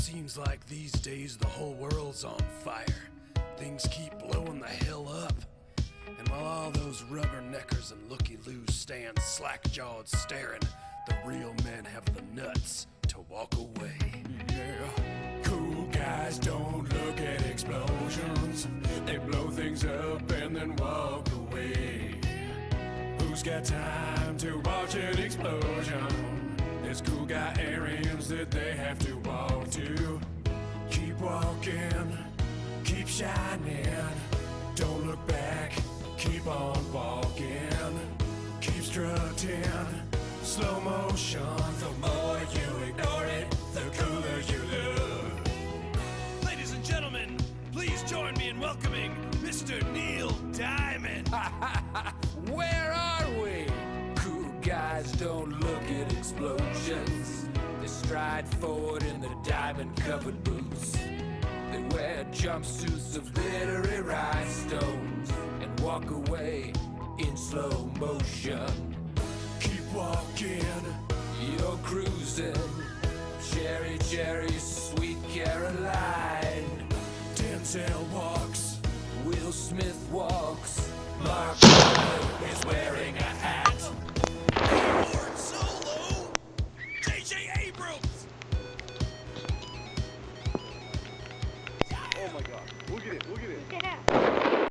Seems like these days the whole world's on fire. Things keep blowing the hell up. And while all those rubberneckers and looky-loos stand slack-jawed staring, the real men have the nuts to walk away. Yeah. Cool guys don't look at explosions. They blow things up and then walk away. Who's got time to watch an explosion? There's cool guy areas that they have to walk to. Keep walking, keep shining. Don't look back, keep on walking. Keep strutting, slow motion. The more you ignore it, the cooler you look. Ladies and gentlemen, please join me in welcoming Mr. Neil Diamond. Where are we? Cool guys don't look at explosions. They stride forward in their diamond-covered boots. They wear jumpsuits of glittery rhinestones and walk away in slow motion. Keep walking, You're cruising, cherry, cherry, sweet